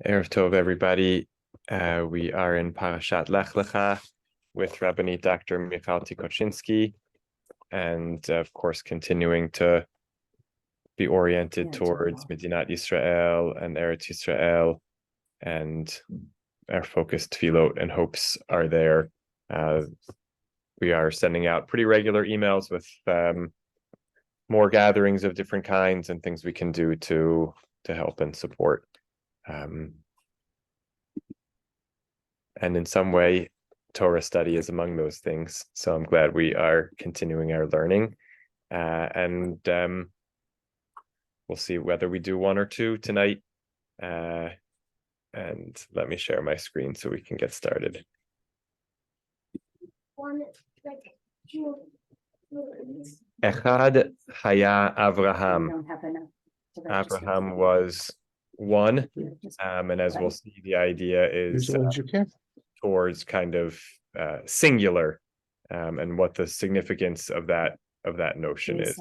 Erev Tov, everybody. We are in Parashat Lecha with Rabbani Dr. Michal Tikochinsky, and of course, continuing to be oriented towards Medinat Yisrael and Eretz Yisrael, and our focused tefillot and hopes are there. We are sending out pretty regular emails with more gatherings of different kinds and things we can do to help and support. And in some way, Torah study is among those things. So I'm glad we are continuing our learning. And we'll see whether we do one or two tonight. And let me share my screen so we can get started. Echad Haya Avraham. Avraham was one, and as we'll see, the idea is towards kind of singular, and what the significance of that notion is.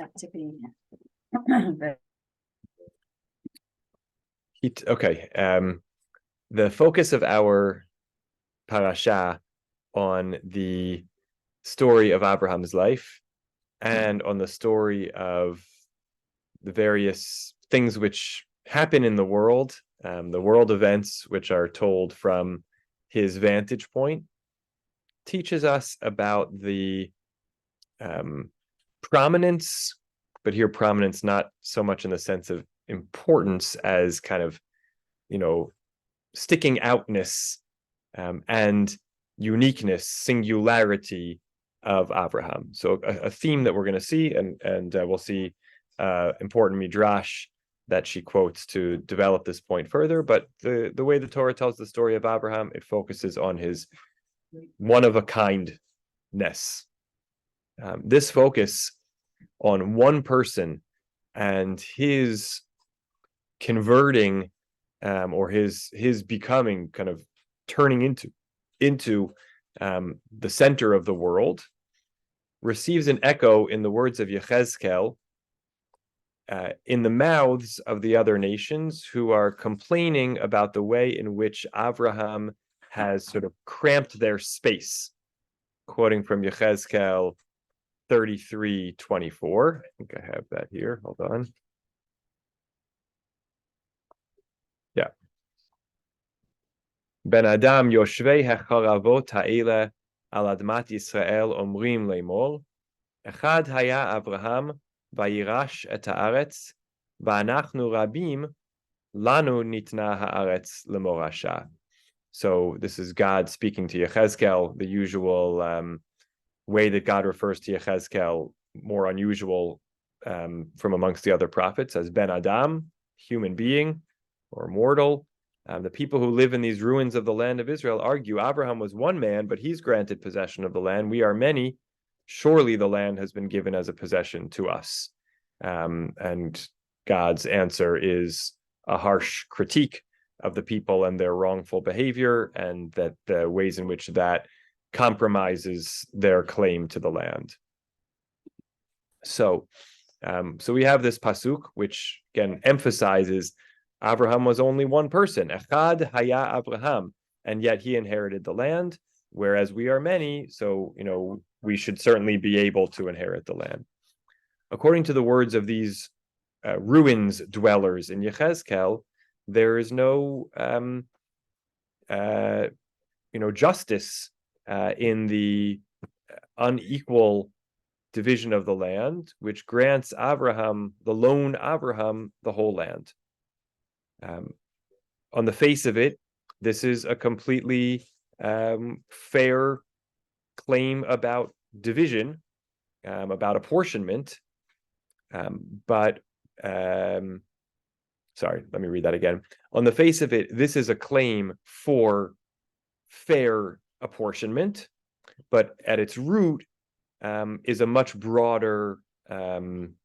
Okay, the focus of our Parashah on the story of Abraham's life and on the story of the various things which happen in the world events which are told from his vantage point, teaches us about the prominence, but here prominence not so much in the sense of importance as kind of, sticking outness and uniqueness, singularity of Abraham. So a theme that we're going to see, and we'll see important midrash that she quotes to develop this point further. But the way the Torah tells the story of Abraham, it focuses on his one-of-a-kindness. This focus on one person and his converting, or his becoming, kind of turning into the center of the world, receives an echo in the words of Yechezkel, in the mouths of the other nations who are complaining about the way in which Avraham has sort of cramped their space. Quoting from Yechezkel 33:24. I think I have that here. Hold on. Yeah. Ben Adam Yoshvei Hecharavot Ha'ele Al Admat Yisrael Omrim Leimor Echad Haya Avraham Vayirash et haaretz, va'anachnu rabim, lanu nitna haaretz lemorasha. So this is God speaking to Yechezkel, the usual way that God refers to Yechezkel, more unusual from amongst the other prophets, as Ben Adam, human being or mortal. The people who live in these ruins of the land of Israel argue Abraham was one man, but he's granted possession of the land. We are many. Surely the land has been given as a possession to us. And God's answer is a harsh critique of the people and their wrongful behavior, and that the ways in which that compromises their claim to the land. So we have this pasuk, which again emphasizes Abraham was only one person, Echad Haya Abraham, and yet he inherited the land, whereas we are many, so we should certainly be able to inherit the land. According to the words of these ruins dwellers in Yechezkel, there is no justice in the unequal division of the land, which grants Abraham, the lone Abraham, the whole land. On the face of it, this is a completely fair claim about division, about apportionment, but sorry, let me read that again. On the face of it, this is a claim for fair apportionment, but at its root is a much broader claim,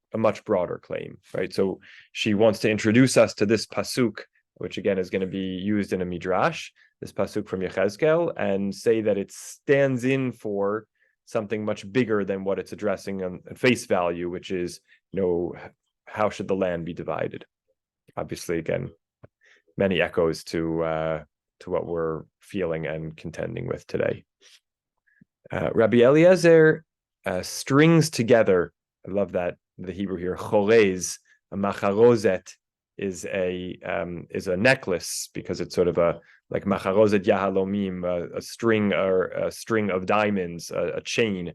right? So she wants to introduce us to this pasuk, which again is going to be used in a midrash, this pasuk from Yechezkel, and say that it stands in for something much bigger than what it's addressing on face value, which is, how should the land be divided? Obviously, again, many echoes to what we're feeling and contending with today. Rabbi Eliezer strings together. I love that the Hebrew here, chorez, a macharozet is a necklace, because it's sort of a like macharozet yahalomim, a string or a string of diamonds, a chain.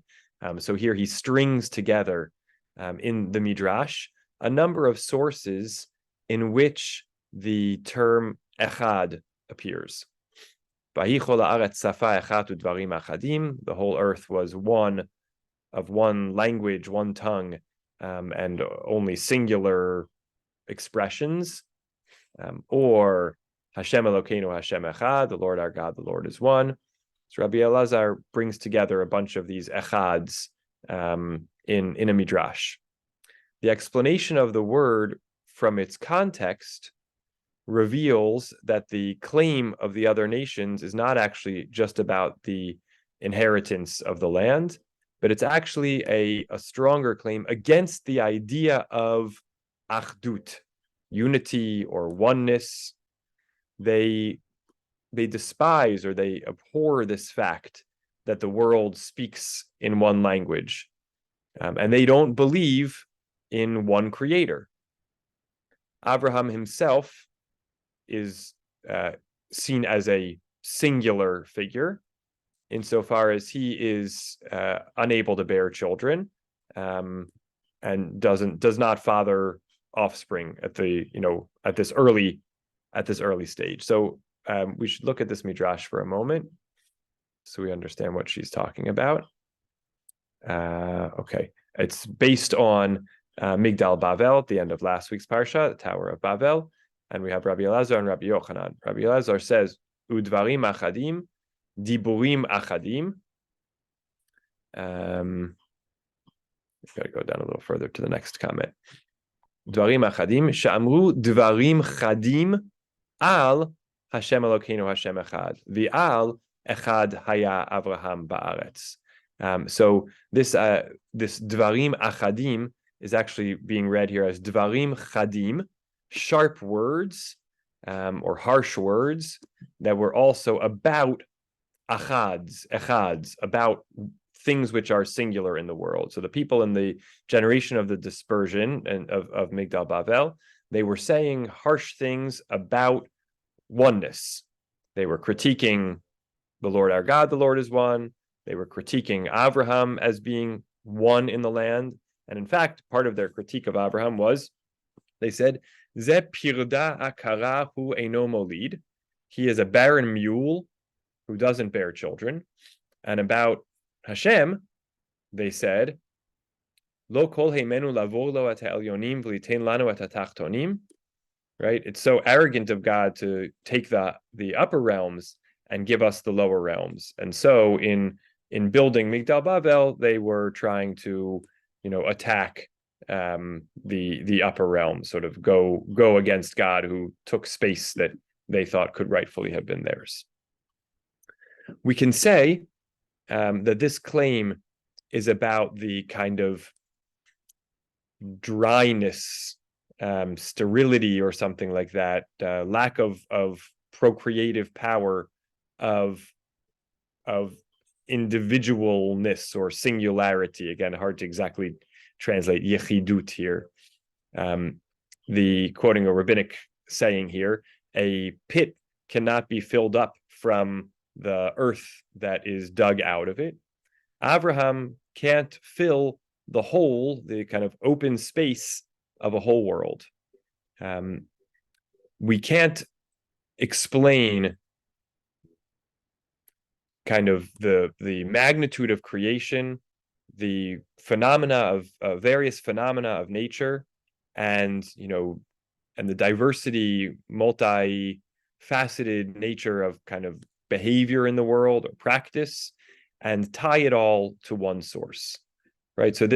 So here he strings together in the Midrash a number of sources in which the term echad appears. The whole earth was one language, one tongue, and only singular expressions. Or Hashem Elokeinu Hashem Echad, the Lord our God, the Lord is one. So Rabbi Elazar brings together a bunch of these echads in a midrash. The explanation of the word from its context reveals that the claim of the other nations is not actually just about the inheritance of the land, but it's actually a stronger claim against the idea of achdut, unity or oneness. They despise or they abhor this fact that the world speaks in one language, and they don't believe in one creator. Abraham himself is seen as a singular figure insofar as he is unable to bear children, and does not father offspring at this early stage. So we should look at this midrash for a moment so we understand what she's talking about. Okay, it's based on Migdal Bavel at the end of last week's Parashah, the Tower of Bavel, and we have Rabbi Elazar and Rabbi Yochanan. Rabbi Elazar says, Udvarim achadim, diburim achadim. We've got to go down a little further to the next comment. Dvarim achadim, she'amru dvarim chadim al Hashem Elokeinu Hashem Echad. V'al echad haya Avraham ba'aretz. So this dvarim achadim is actually being read here as dvarim chadim, sharp words or harsh words that were also about echads, about things which are singular in the world. So the people in the generation of the dispersion and of Migdal Bavel, they were saying harsh things about oneness. They were critiquing the Lord our God, the Lord is one. They were critiquing Abraham as being one in the land. And in fact, part of their critique of Abraham was, they said, Ze pirda akara hu eino molid. He is a barren mule who doesn't bear children. And about Hashem, they said, Lo kol heimenu lavor lo et ha'elyonim v'litein lanu et ha'tachtonim. Right? It's so arrogant of God to take the upper realms and give us the lower realms. And so in building Migdal Bavel, they were trying to, attack the upper realm, sort of go against God, who took space that they thought could rightfully have been theirs. We can say that this claim is about the kind of dryness, sterility, or something like that, lack of procreative power of individualness or singularity. Again, hard to exactly translate yechidut here. The quoting a rabbinic saying here, a pit cannot be filled up from the earth that is dug out of it. Abraham can't fill the whole, the kind of open space of a whole world. We can't explain kind of the magnitude of creation, the phenomena of various phenomena of nature, and the diversity, multi-faceted nature of kind of behavior in the world or practice, and tie it all to one source, right? So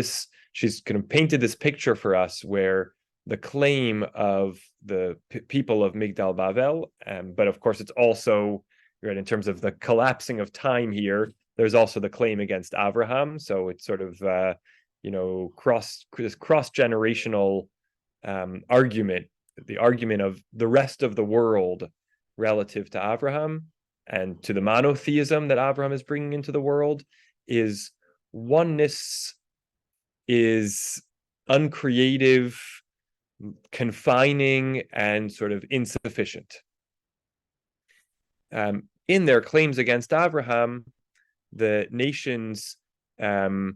she's kind of painted this picture for us where the claim of the people of Migdal Bavel, but of course it's also, right, in terms of the collapsing of time here, there's also the claim against Abraham. So it's sort of this cross-generational argument the argument of the rest of the world relative to Abraham and to the monotheism that Abraham is bringing into the world is oneness is uncreative, confining, and sort of insufficient. In their claims against Abraham, the nations last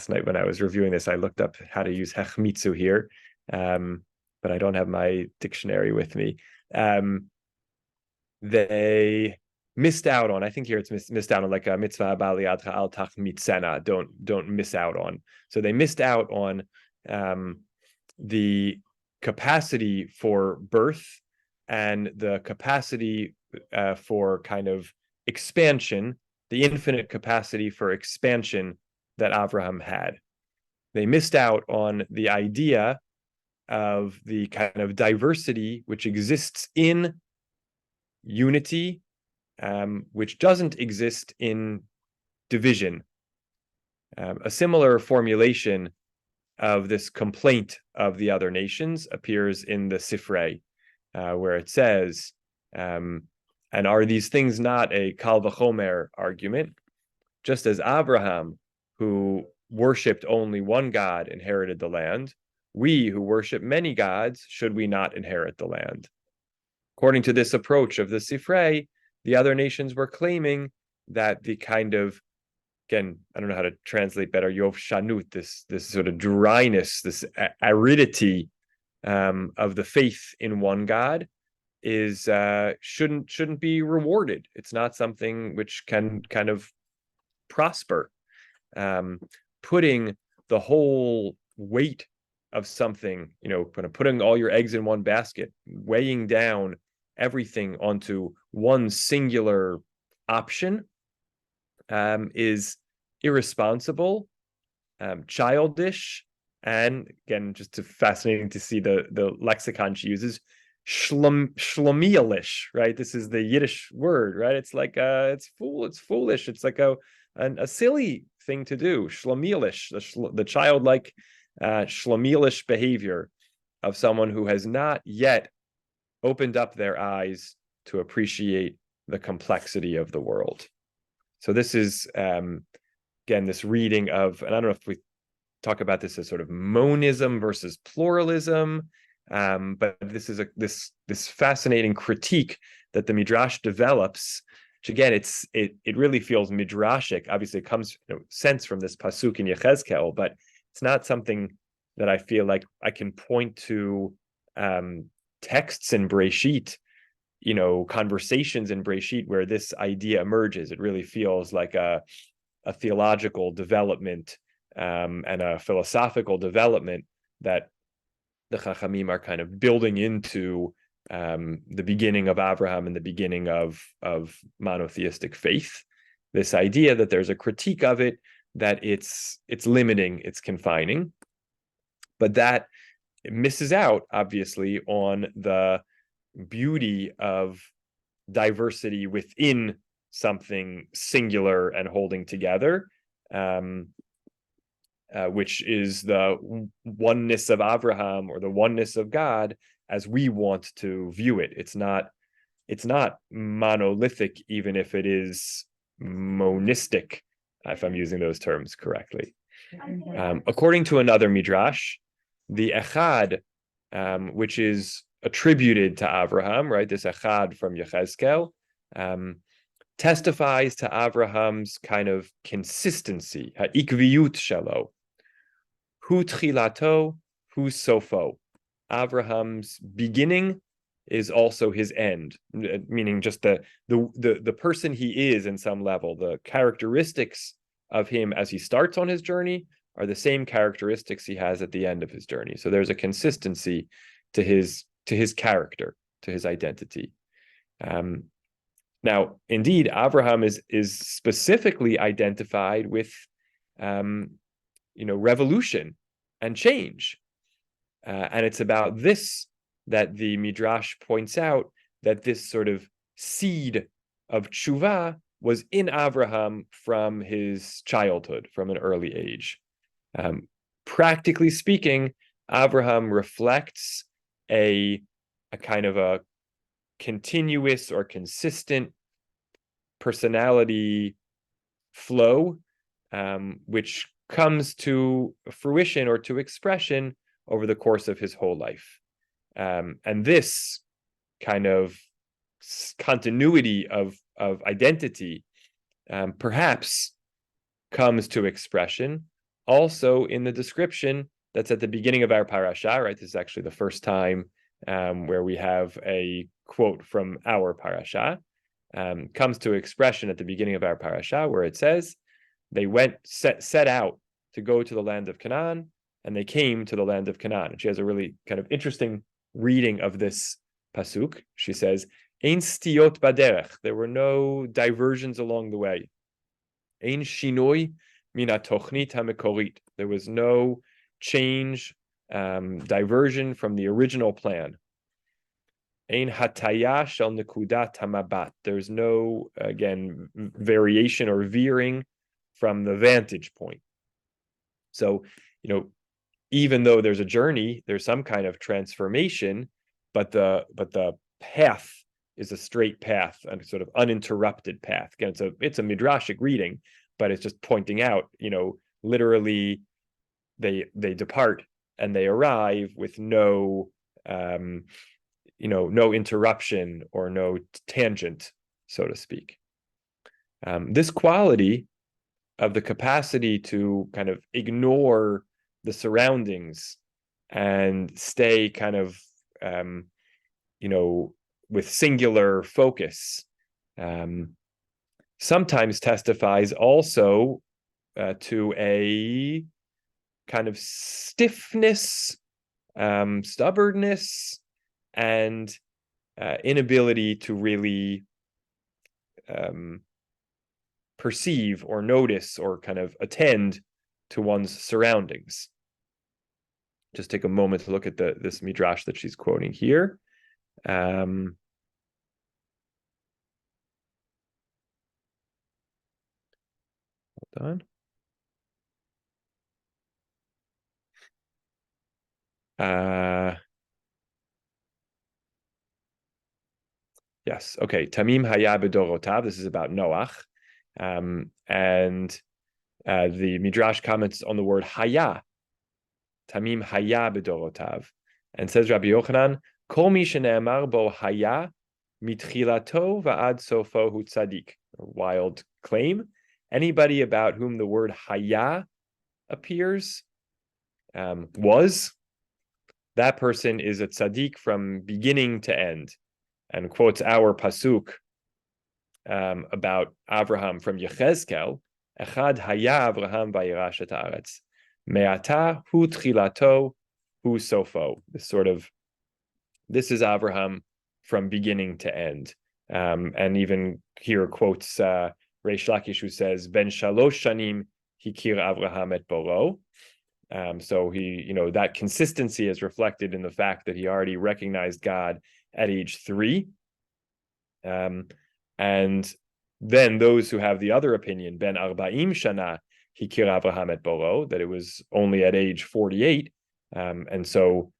night when I was reviewing this, I looked up how to use hechmitzu here, but I don't have my dictionary with me. They missed out on, I think here it's missed out on like a mitzvah bali adcha al tachmitzena, don't miss out on. So they missed out on the capacity for birth and the capacity for kind of expansion, the infinite capacity for expansion that Abraham had. They missed out on the idea of the kind of diversity which exists in unity, which doesn't exist in division. A similar formulation of this complaint of the other nations appears in the Sifrei, where it says, and are these things not a kal v'chomer argument? Just as Abraham, who worshipped only one God, inherited the land, we who worship many gods, should we not inherit the land? According to this approach of the Sifrei, the other nations were claiming that the kind of, again, I don't know how to translate better, Yov Shanut, this sort of dryness, this aridity of the faith in one God is shouldn't be rewarded. It's not something which can kind of prosper. Putting the whole weight of something, kind of putting all your eggs in one basket, weighing down everything onto one singular option is irresponsible, childish, and again, just fascinating to see the lexicon she uses, shlomielish, right? This is the Yiddish word, right? It's like it's foolish. It's like a silly thing to do. Shlomielish, the childlike shlomielish behavior of someone who has not yet opened up their eyes to appreciate the complexity of the world. So this is again this reading of, and I don't know if we talk about this as sort of monism versus pluralism, but this is this fascinating critique that the Midrash develops, which again it really feels midrashic. Obviously, it comes sense from this pasuk in Yechezkel, but it's not something that I feel like I can point to texts in Breshit, conversations in Breshit where this idea emerges. It really feels like a theological development and a philosophical development that the Chachamim are kind of building into the beginning of Abraham and the beginning of monotheistic faith. This idea that there's a critique of it, that it's limiting, it's confining, but that it misses out, obviously, on the beauty of diversity within something singular and holding together, which is the oneness of Abraham or the oneness of God as we want to view it. It's not monolithic, even if it is monistic, if I'm using those terms correctly. According to another midrash, the echad, which is attributed to Abraham, right? This echad from Yechezkel, testifies to Abraham's kind of consistency, ha'ikviyut shelo, hu tchilato, hu sofo. Abraham's beginning is also his end, meaning just the person he is in some level. The characteristics of him as he starts on his journey are the same characteristics he has at the end of his journey. So there's a consistency to his character, to his identity. Now, indeed, Abraham is specifically identified with, revolution and change, and it's about this that the Midrash points out, that this sort of seed of tshuva was in Abraham from his childhood, from an early age. Practically speaking, Abraham reflects a kind of a continuous or consistent personality flow, which comes to fruition or to expression over the course of his whole life. And this kind of continuity of identity perhaps comes to expression also in the description that's at the beginning of our parashah, right? This is actually the first time where we have a quote from our parashah. Comes to expression at the beginning of our parashah, where it says, they set out to go to the land of Canaan, and they came to the land of Canaan. And she has a really kind of interesting reading of this pasuk. She says, Ein stiot baderech, there were no diversions along the way. Ein shinoi mina tochnit hamekorit, there was no change, diversion from the original plan. Ein hataya shel nekudat hamabat, there's no, again, variation or veering from the vantage point. So, even though there's a journey, there's some kind of transformation, but the path is a straight path, a sort of uninterrupted path. Again, it's a midrashic reading, but it's just pointing out, literally they depart and they arrive with no no interruption or no tangent, so to speak. This quality of the capacity to kind of ignore the surroundings and stay kind of, with singular focus, sometimes testifies also to a kind of stiffness, stubbornness, and inability to really perceive or notice or kind of attend to one's surroundings. Just take a moment to look at this midrash that she's quoting here. Hold on. Yes, okay. Tamim haya bedorotav. This is about Noach. And the midrash comments on the word haya. Tamim haya bedorotav. And says Rabbi Yochanan, Kol mi shene'amar bo haya mitchilato va'ad sofo hu tzadik. A wild claim. Anybody about whom the word haya appears, was, that person is a tzaddik from beginning to end. And quotes our pasuk about Abraham from Yechezkel, Echad haya Abraham vayirash et haaretz, me'ata hu tchilato hu sofo. This is Abraham from beginning to end. And even here quotes Reish Lakish, who says, Ben shalosh shanim hikir Abraham et boro. So he, that consistency is reflected in the fact that he already recognized God at age 3. And then those who have the other opinion, Ben arba'im shana hikir Abraham et boro, that it was only at age 48. And so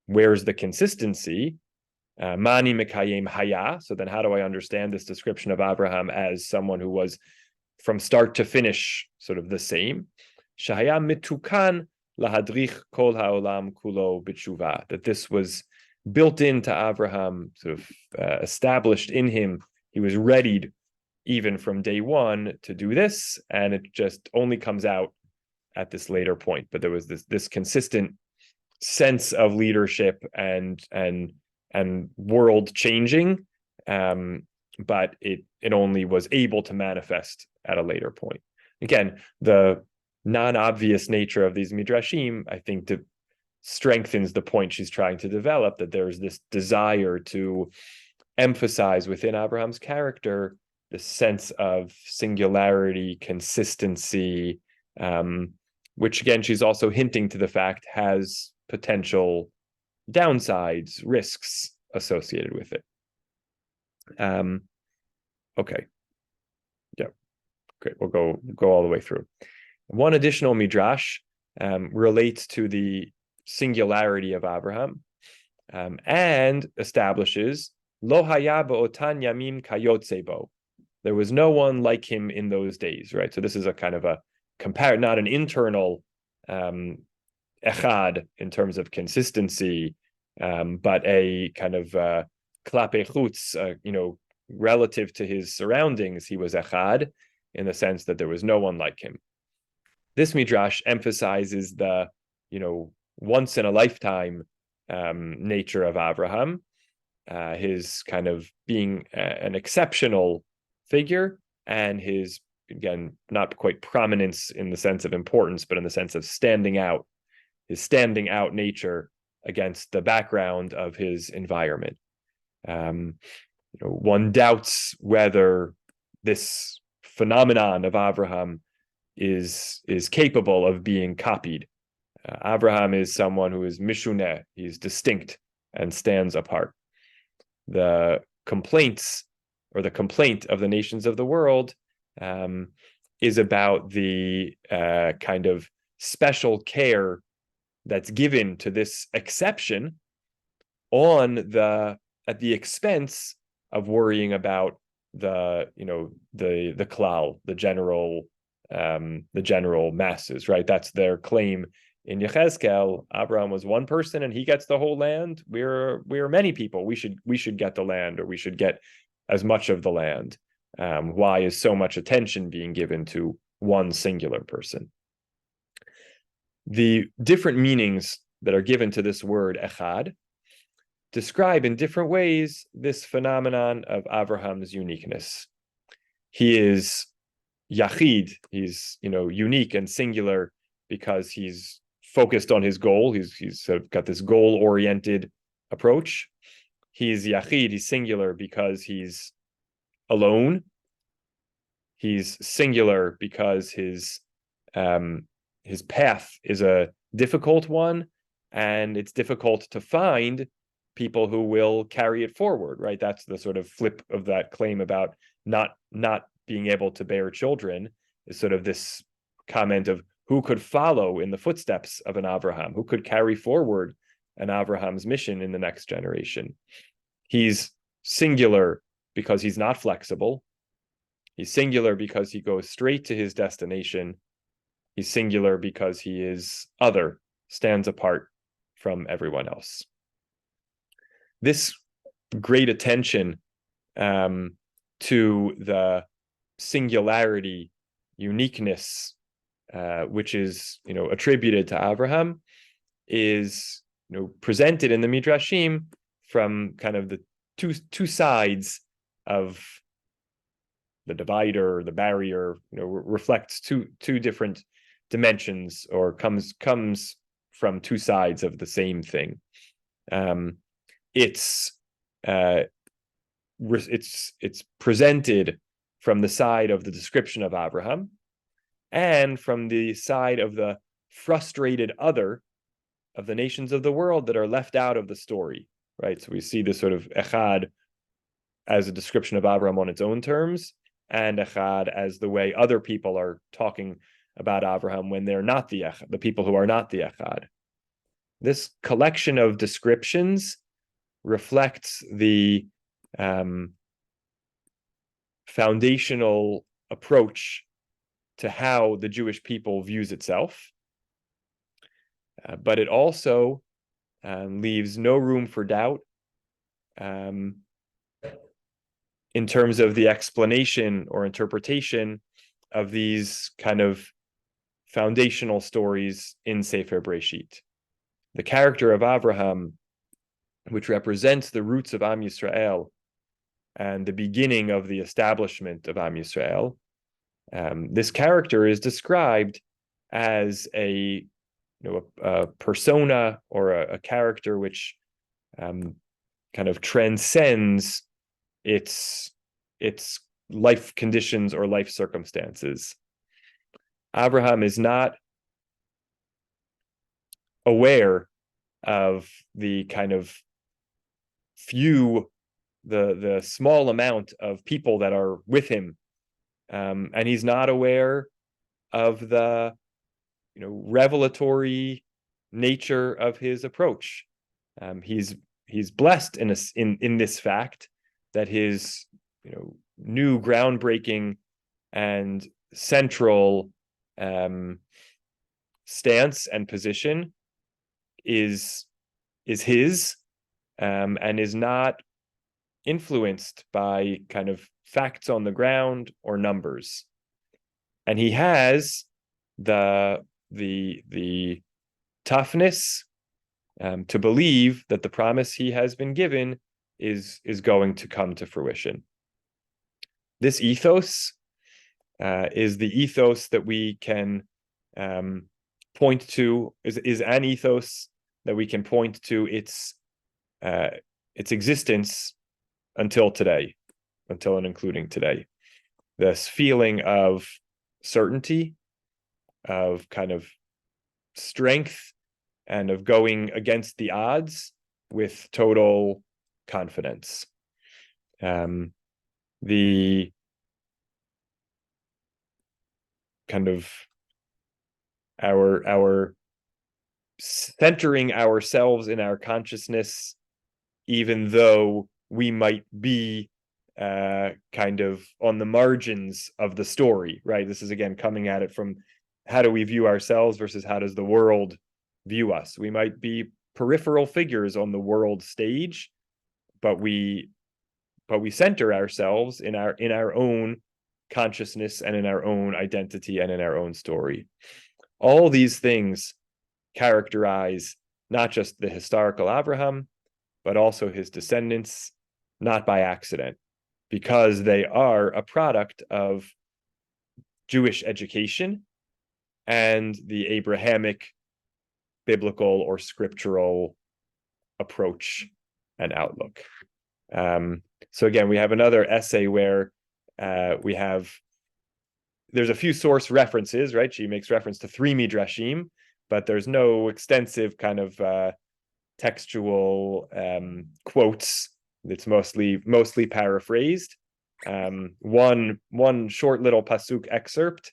where's the consistency? Mani mekayem haya. So then how do I understand this description of Abraham as someone who was from start to finish sort of the same? Shahaya mitukan lahadrich kol haolam kulo b'tshuva, that this was built into Abraham, sort of established in him. He was readied even from day one to do this, and it just only comes out at this later point. But there was this consistent sense of leadership and world changing, but it only was able to manifest at a later point. Again, the non-obvious nature of these midrashim, I think, strengthens the point she's trying to develop, that there's this desire to emphasize within Abraham's character the sense of singularity, consistency, which again, she's also hinting to the fact has potential downsides, risks associated with it. Okay. Yeah. Great. We'll go all the way through. One additional midrash relates to the singularity of Abraham, and establishes Lo haya ba'otan yamim kayotze bo. There was no one like him in those days, right? So this is a kind of a not an internal echad in terms of consistency, but a kind of klape chutz, relative to his surroundings, he was echad in the sense that there was no one like him. This midrash emphasizes the, once in a lifetime nature of Abraham, his kind of being an exceptional figure, and his, again, not quite prominence in the sense of importance, but in the sense of standing out, his standing out nature against the background of his environment. One doubts whether this phenomenon of Abraham is capable of being copied. Abraham is someone who is mishuneh, he's distinct and stands apart. The complaints, or the complaint of the nations of the world, is about the kind of special care that's given to this exception at the expense of worrying about the klal, the general masses, right? That's their claim in Yechezkel. Abraham was one person and he gets the whole land. We're many people. We should get the land, or we should get as much of the land. Why is so much attention being given to one singular person? The different meanings that are given to this word echad describe in different ways this phenomenon of Abraham's uniqueness. He is yachid, he's unique and singular because he's focused on his goal. He's sort of got this goal-oriented approach. He's yachid, he's singular because he's alone. He's singular because his path is a difficult one, and it's difficult to find people who will carry it forward, right? That's the sort of flip of that claim about not being able to bear children, is sort of this comment of who could follow in the footsteps of an Abraham, who could carry forward an Abraham's mission in the next generation. He's singular because he's not flexible. He's singular because he goes straight to his destination. He's singular because he is other, stands apart from everyone else. This great attention to the singularity, uniqueness, which is attributed to Abraham, is presented in the Midrashim from kind of the two sides of the divider, the barrier. Reflects two different dimensions, or comes from two sides of the same thing. It's presented from the side of the description of Abraham, and from the side of the frustrated other of the nations of the world that are left out of the story, right? So we see this sort of echad as a description of Abraham on its own terms, and echad as the way other people are talking about Abraham when they're not the people who are not the echad. This collection of descriptions reflects the foundational approach to how the Jewish people views itself, but it also leaves no room for doubt in terms of the explanation or interpretation of these kind of foundational stories in Sefer Breshit. The character of Abraham, which represents the roots of Am Yisrael and the beginning of the establishment of Am Yisrael, this character is described as a persona, or a character which kind of transcends its life conditions or life circumstances. Abraham is not aware of the kind of the small amount of people that are with him, and he's not aware of the revelatory nature of his approach. He's blessed in this fact that his new groundbreaking and central stance and position is his, and is not influenced by kind of facts on the ground or numbers. And he has the toughness to believe that the promise he has been given is going to come to fruition. This ethos is the ethos that we can point to, is an ethos that we can point to its existence until today, until and including today. This feeling of certainty, of kind of strength, and of going against the odds with total confidence. The kind of our centering ourselves in our consciousness, even though we might be kind of on the margins of the story, right? This is again coming at it from how do we view ourselves versus how does the world view us. We might be peripheral figures on the world stage, but we center ourselves in our own consciousness and in our own identity and in our own story. All these things characterize not just the historical Abraham, but also his descendants, not by accident, because they are a product of Jewish education and the Abrahamic biblical or scriptural approach and outlook. So again, we have another essay where there's a few source references, right? She makes reference to 3 midrashim, but there's no extensive kind of textual quotes. It's mostly paraphrased. One short little pasuk excerpt,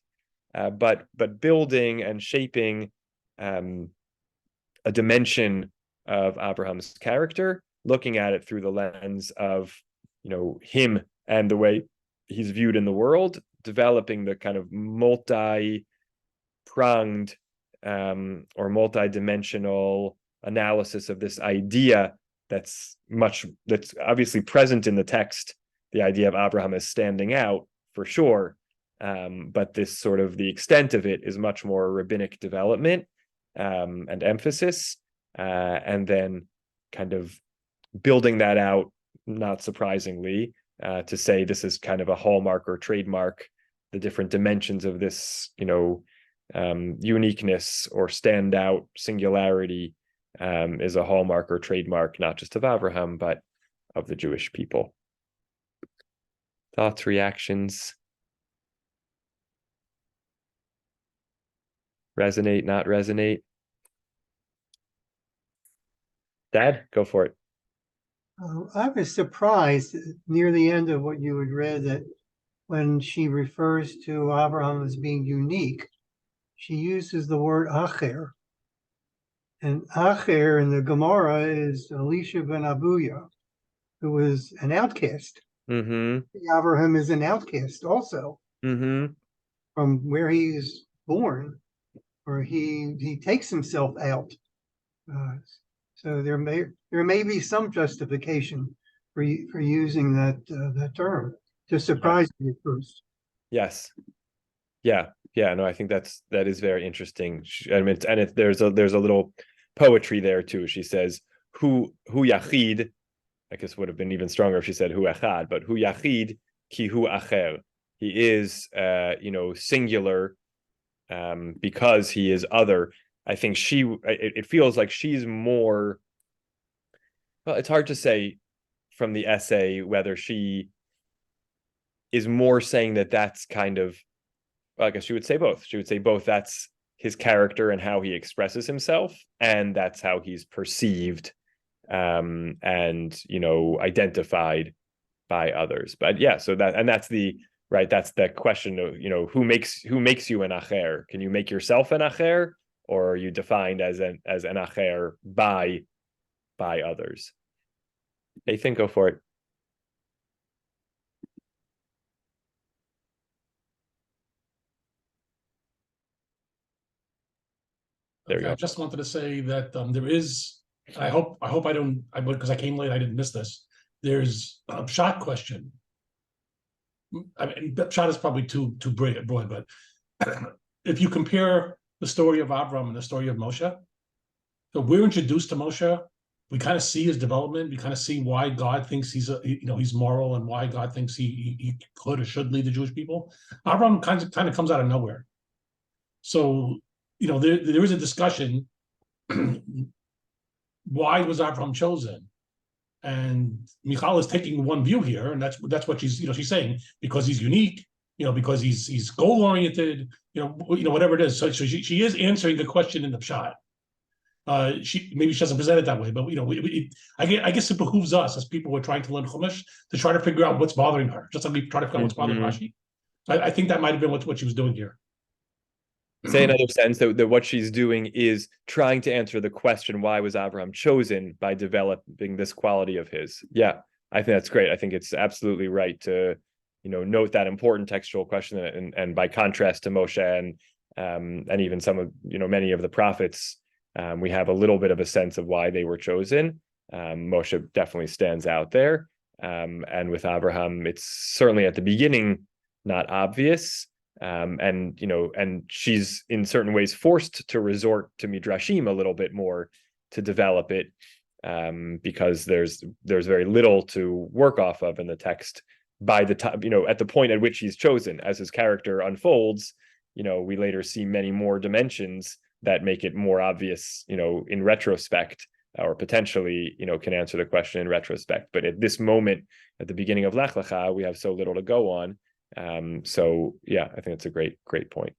but building and shaping a dimension of Abraham's character, looking at it through the lens of him and the way he's viewed in the world, developing the kind of multi-pronged or multi-dimensional analysis of this idea that's obviously present in the text. The idea of Abraham as standing out for sure, but this sort of the extent of it is much more rabbinic development and emphasis, and then kind of building that out, not surprisingly, to say this is kind of a hallmark or trademark. The different dimensions of this, uniqueness or standout singularity is a hallmark or trademark, not just of Abraham, but of the Jewish people. Thoughts, reactions? Resonate, not resonate? Dad, go for it. I was surprised near the end of what you had read that when she refers to Abraham as being unique, she uses the word acher. And acher in the Gemara is Elisha ben Abuya, who was an outcast. Mm-hmm. Abraham is an outcast also, mm-hmm. from where he is born, or he takes himself out. So there may be some justification for using that term to surprise me at first. Yes. Yeah. No, I think that is very interesting. I mean, and there's a little poetry there too. She says, "Hu yachid." I guess would have been even stronger if she said "Hu echad," but "Hu yachid ki hu acher." He is, singular, because he is other. I think it feels like she's more. Well, it's hard to say from the essay whether she is more saying that that's kind of. Well, I guess she would say both. She would say both. That's his character and how he expresses himself, and that's how he's perceived, and identified by others. But yeah, so that's the right? That's the question of, who makes you an acher? Can you make yourself an acher, or are you defined as an acher by others? Nathan, go for it. There Okay, you I go. just wanted to say that there is. I hope I don't. Because I came late, I didn't miss this. There's a shot question. I mean, shot is probably too broad, but if you compare the story of Avram and the story of Moshe, so we're introduced to Moshe. We kind of see his development. We kind of see why God thinks he's moral, and why God thinks he could or should lead the Jewish people. Avram kind of comes out of nowhere. So there is a discussion. Why was Avram chosen? And Michal is taking one view here, and that's what she's saying, because he's unique, because he's goal oriented, whatever it is. So she is answering the question in the pshat. She doesn't present it that way, but I guess it behooves us as people who are trying to learn Chumash to try to figure out what's bothering her, just like we try to figure out what's bothering Rashi. I think that might have been what she was doing here. Say another sense that what she's doing is trying to answer the question, why was Abraham chosen, by developing this quality of his. Yeah, I think that's great. I think it's absolutely right to, note that important textual question, and by contrast to Moshe and even some of, many of the prophets, we have a little bit of a sense of why they were chosen. Moshe definitely stands out there. And with Abraham, it's certainly at the beginning not obvious. And she's in certain ways forced to resort to midrashim a little bit more to develop it, because there's very little to work off of in the text by the time, at the point at which he's chosen. As his character unfolds, we later see many more dimensions that make it more obvious, in retrospect, or potentially, can answer the question in retrospect. But at this moment, at the beginning of Lech Lecha, we have so little to go on. So yeah, I think it's a great point.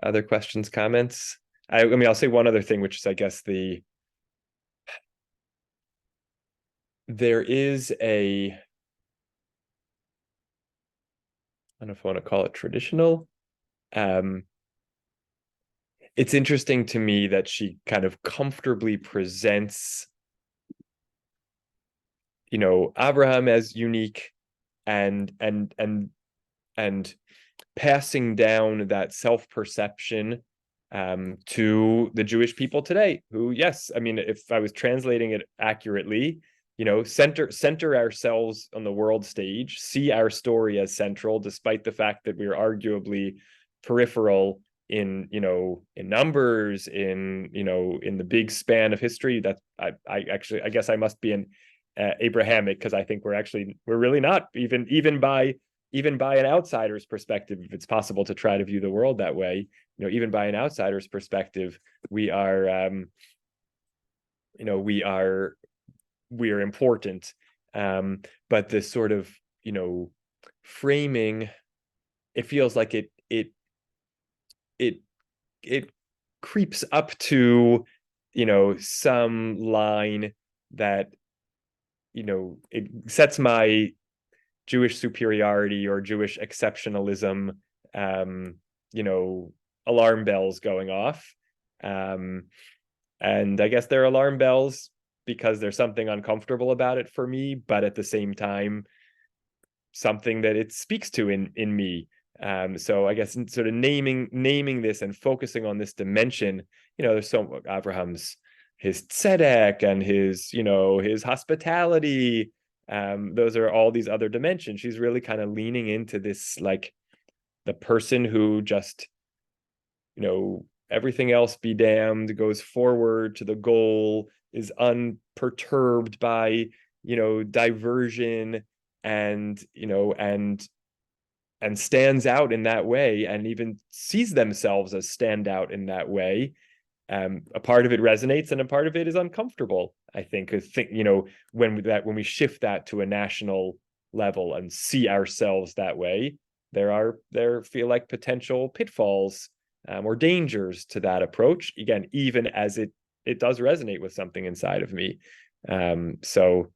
Other questions, comments? I'll say one other thing, which is, I guess, there is I don't know if I want to call it traditional. It's interesting to me that she kind of comfortably presents, Abraham as unique, and passing down that self-perception to the Jewish people today, who, yes, I mean, if I was translating it accurately, center ourselves on the world stage, see our story as central, despite the fact that we're arguably peripheral in numbers, in the big span of history. That I guess I must be an Abrahamic, because I think we're really not, even by an outsider's perspective, if it's possible to try to view the world that way, even by an outsider's perspective, we are important. But this sort of, framing, it feels like it creeps up to, some line that, it sets my Jewish superiority or Jewish exceptionalism, alarm bells going off. And I guess they're alarm bells because there's something uncomfortable about it for me, but at the same time, something that it speaks to in me. So I guess sort of naming this and focusing on this dimension, there's so Abraham's, his tzedek and his hospitality. Those are all these other dimensions. She's really kind of leaning into this, like, the person who just, everything else be damned, goes forward to the goal, is unperturbed by, diversion, and stands out in that way, and even sees themselves as stand out in that way. A part of it resonates, and a part of it is uncomfortable, I think. When we shift that to a national level and see ourselves that way, there feel like potential pitfalls, or dangers to that approach, again, even as it does resonate with something inside of me. So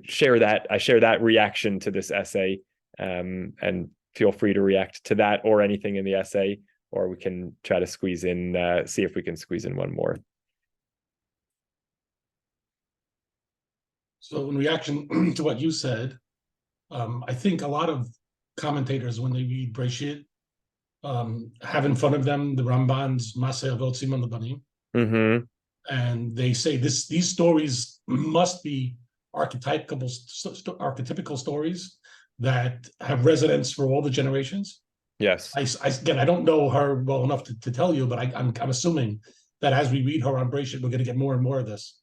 share that reaction to this essay, and feel free to react to that or anything in the essay, or we can try to squeeze in, see if we can squeeze in one more. So in reaction to what you said, I think a lot of commentators, when they read Breshit, have in front of them the Ramban's Maseh Avot Siman Lebanim, and they say these stories must be archetypical stories that have resonance for all the generations. Yes. Again, I don't know her well enough to tell you, but I'm assuming that as we read her on Breshit, we're going to get more and more of this.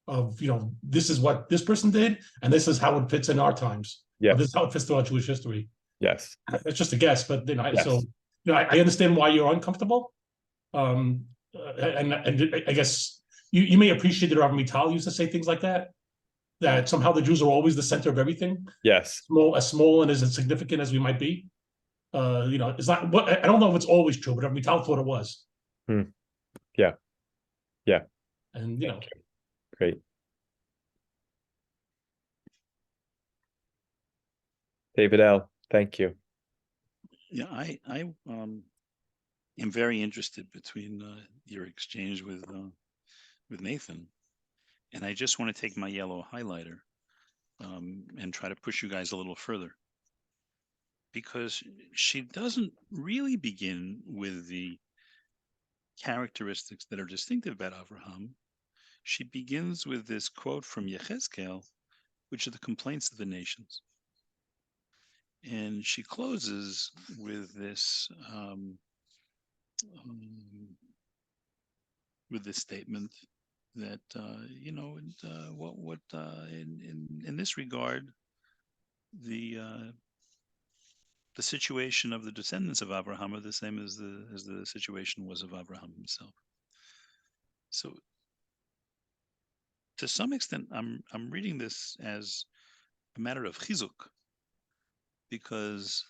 Of, this is what this person did, and this is how it fits in our times. Yes. This is how it fits throughout Jewish history. Yes. It's just a guess, but Yes. So I understand why you're uncomfortable. And I guess you may appreciate that Rav Mital used to say things like that somehow the Jews are always the center of everything. Yes. As small and as insignificant as we might be. It's not what I don't know if it's always true, but Rav Mital thought it was. Yeah. Yeah. And Great. David L., thank you. Yeah, I am very interested between your exchange with Nathan, and I just want to take my yellow highlighter and try to push you guys a little further, because she doesn't really begin with the characteristics that are distinctive about Avraham. She begins with this quote from Yechezkel, which are the complaints of the nations. And she closes with this statement that in this regard, the situation of the descendants of Abraham are the same as the situation was of Abraham himself. So, to some extent, I'm reading this as a matter of chizuk, because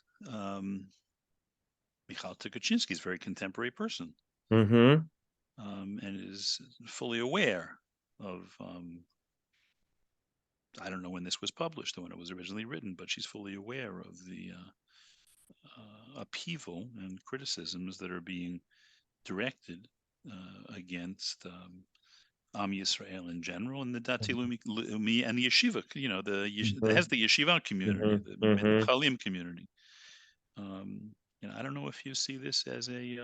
Michal Tukachinsky is a very contemporary person, and is fully aware of. I don't know when this was published or when it was originally written, but she's fully aware of the upheaval and criticisms that are being directed against Am Yisrael in general, and the Dati Leumi and the Yeshiva. It has the Yeshiva community, the Chalim community. I don't know if you see this as a.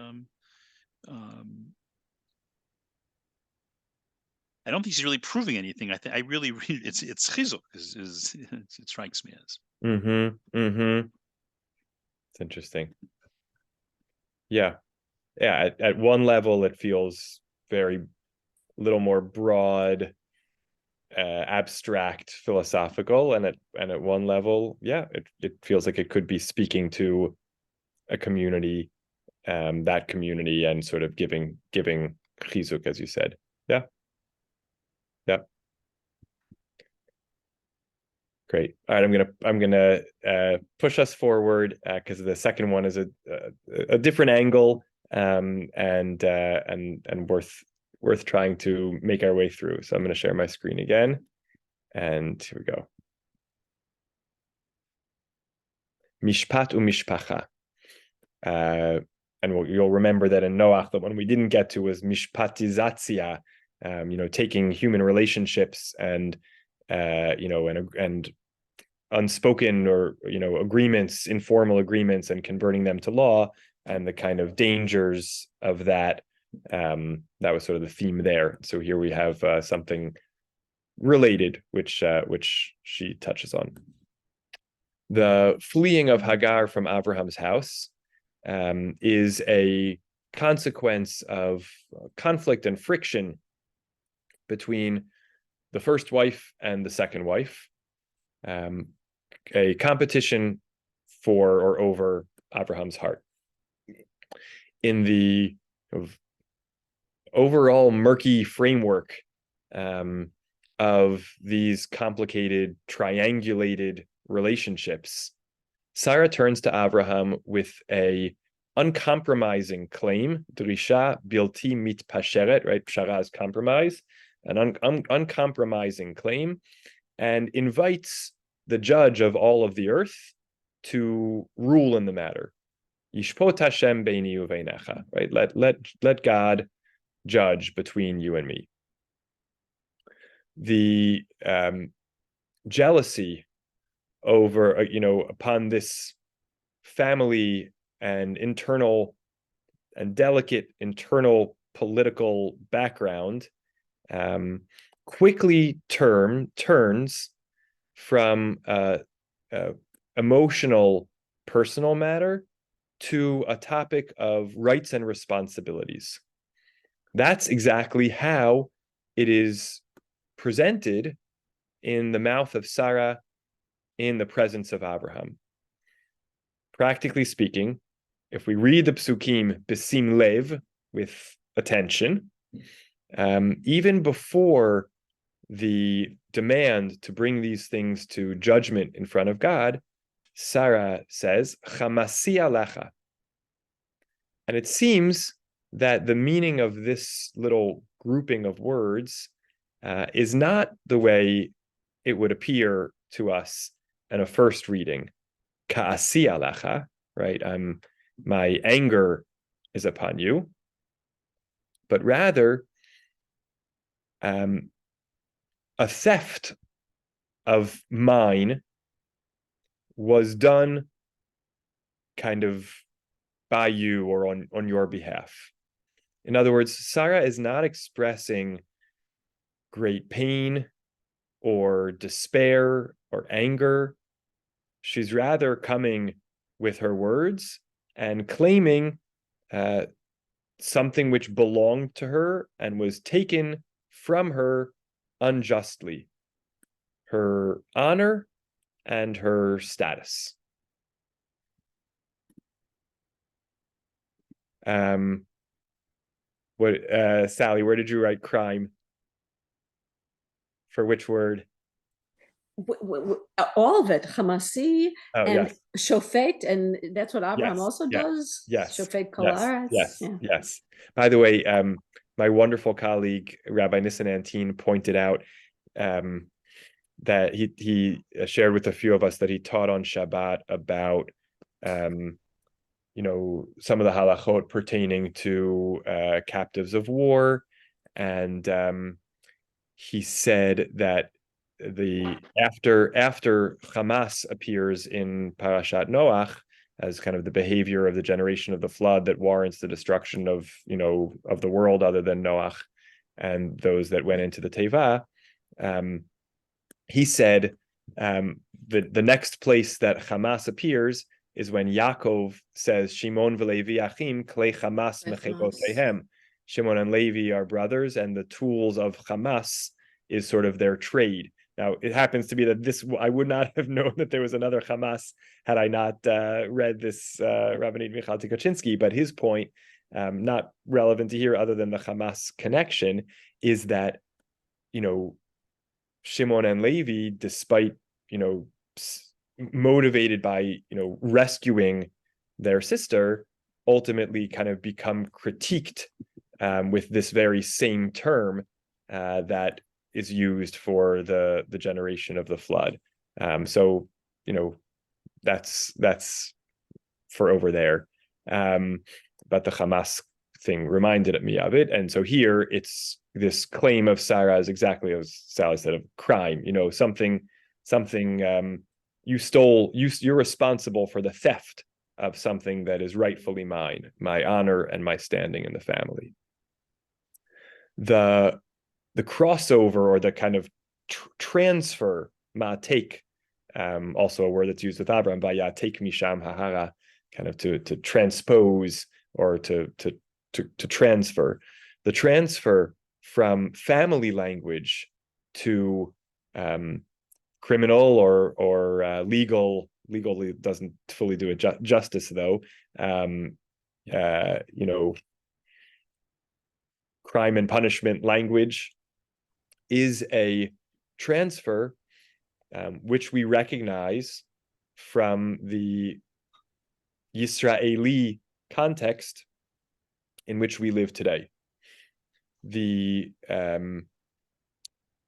I don't think she's really proving anything. I really read it's chizuk it strikes me as. It's interesting. Yeah. At one level, it feels very little more broad, abstract, philosophical, and at one level, it feels like it could be speaking to a community, that community, and sort of giving chizuk, as you said. Yeah. Great. All right, I'm gonna push us forward because the second one is a different angle, and worth trying to make our way through. So I'm going to share my screen again, and here we go. Mishpat u'mishpacha. And you'll remember that in Noach, the one we didn't get to was mishpatizatzia, taking human relationships and unspoken or agreements, informal agreements, and converting them to law, and the kind of dangers of that. That was sort of the theme there. So here we have something related, which she touches on. The fleeing of Hagar from Abraham's house is a consequence of conflict and friction between the first wife and the second wife, a competition for or over Abraham's heart. In the overall murky framework of these complicated, triangulated relationships, Sarah turns to Abraham with a uncompromising claim, drisha bilti mitpasheret, right? Pshara is compromise, an uncompromising claim and invites the judge of all of the earth to rule in the matter. Yishpot Hashem beini uveinecha, right? Let God judge between you and me. The jealousy over, upon this family and internal and delicate internal political background quickly turns from emotional personal matter to a topic of rights and responsibilities. That's exactly how it is presented in the mouth of Sarah in the presence of Abraham. Practically speaking, if we read the psukim besim lev, with attention, even before the demand to bring these things to judgment in front of God, Sarah says, Chamasi alecha. And it seems that the meaning of this little grouping of words is not the way it would appear to us in a first reading. Ka'asi alecha, right? My anger is upon you. But rather, a theft of mine was done kind of by you or on your behalf. In other words, Sarah is not expressing great pain or despair or anger. She's rather coming with her words and claiming something which belonged to her and was taken from her unjustly, her honor and her status. Sally, where did you write crime? For which word? All of it, Hamasi and yes. Shofet, and that's what Abraham also yes, does. Yes. Shofet Kolaretz. Yes. By the way, my wonderful colleague Rabbi Nissen Antin pointed out that he shared with a few of us that he taught on Shabbat about some of the halachot pertaining to captives of war, and he said that after Hamas appears in Parashat Noach as kind of the behavior of the generation of the flood that warrants the destruction of the world other than Noach and those that went into the Teva, he said the next place that Hamas appears is when Yaakov says, Shimon v'Levi achim klei Hamas mechebotehem. Shimon and Levi are brothers, and the tools of Hamas is sort of their trade. Now, it happens to be that I would not have known that there was another Hamas had I not read this Rabbanit Michal Tikochinsky, but his point, not relevant to here other than the Hamas connection, is that, Shimon and Levi, despite, motivated by, rescuing their sister, ultimately kind of become critiqued with this very same term that is used for the generation of the flood. So, that's for over there. But the Hamas thing reminded me of it. And so here it's this claim of Sarah is exactly as Sally said, of crime, something you stole, you're responsible for the theft of something that is rightfully mine, my honor and my standing in the family. The crossover or the kind of transfer, take, also a word that's used with Abraham, take misham hahara, kind of to transpose or to transfer. The transfer from family language to criminal or legal. Legally doesn't fully do it justice though. Crime and punishment language is a transfer which we recognize from the Yisraeli context in which we live today. The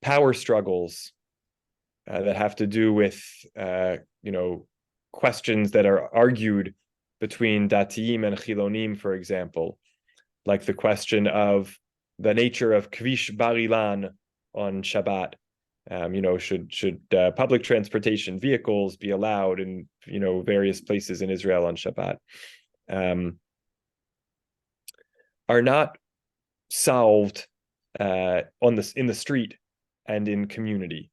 power struggles that have to do with questions that are argued between Datiim and Chilonim, for example, like the question of the nature of Kvish Bar Ilan on Shabbat. Should public transportation vehicles be allowed in various places in Israel on Shabbat? Are not solved in the street and in community.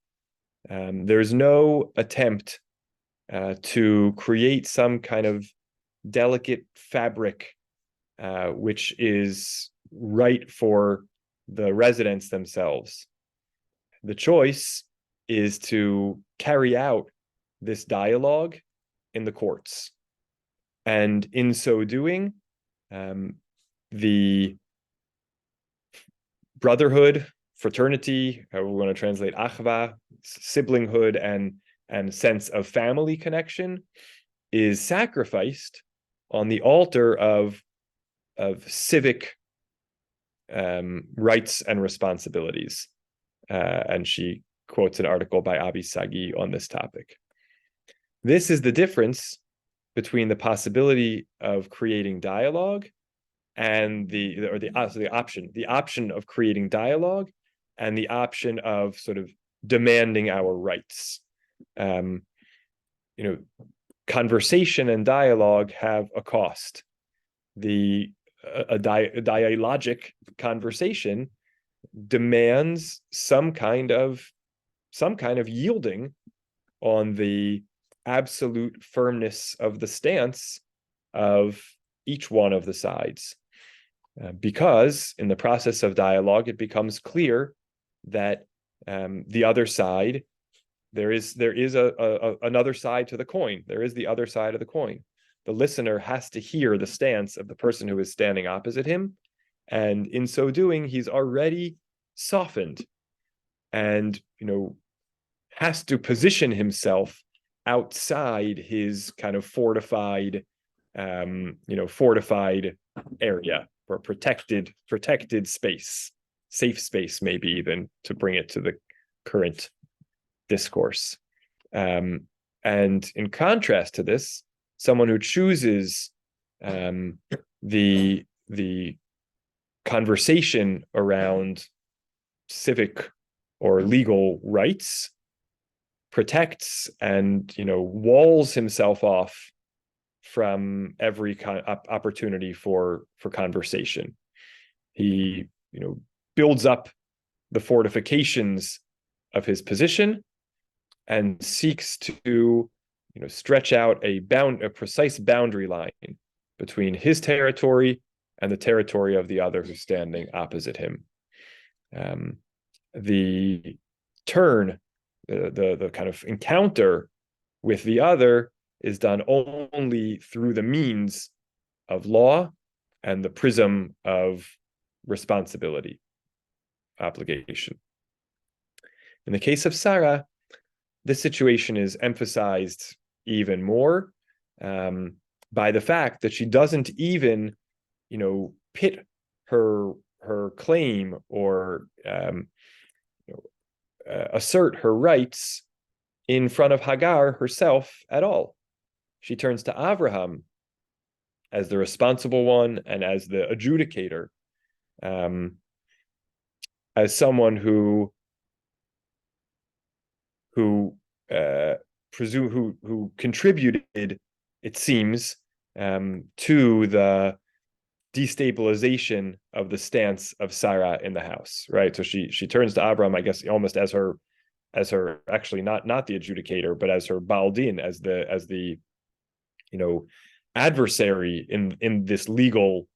There's no attempt to create some kind of delicate fabric which is right for the residents themselves. The choice is to carry out this dialogue in the courts. And in so doing, the brotherhood, fraternity, however we want to translate achva, siblinghood, and sense of family connection is sacrificed on the altar of civic rights and responsibilities. And she quotes an article by Abi Sagi on this topic. This is the difference between the possibility of creating dialogue and the option of creating dialogue and the option of sort of demanding our rights. Conversation and dialogue have a cost. A dialogic conversation demands some kind of yielding on the absolute firmness of the stance of each one of the sides, because in the process of dialogue it becomes clear that the other side, there is another side to the coin. There is the other side of the coin. The listener has to hear the stance of the person who is standing opposite him, and in so doing, he's already softened, and has to position himself outside his kind of fortified area, or protected space, safe space, maybe even, to bring it to the current discourse. And in contrast to this, someone who chooses the conversation around civic or legal rights protects and walls himself off from every opportunity for conversation. He builds up the fortifications of his position and seeks to stretch out a precise boundary line between his territory and the territory of the other who's standing opposite him. The turn, the kind of encounter with the other is done only through the means of law and the prism of responsibility, obligation. In the case of Sarah, this situation is emphasized even more by the fact that she doesn't even, pit her claim or assert her rights in front of Hagar herself at all. She turns to Abraham as the responsible one and as the adjudicator, as someone who contributed, it seems, to the destabilization of the stance of Sarah in the house, right? So she turns to Abraham, I guess, almost as her actually not the adjudicator, but as her Baal Din, as the adversary in this legal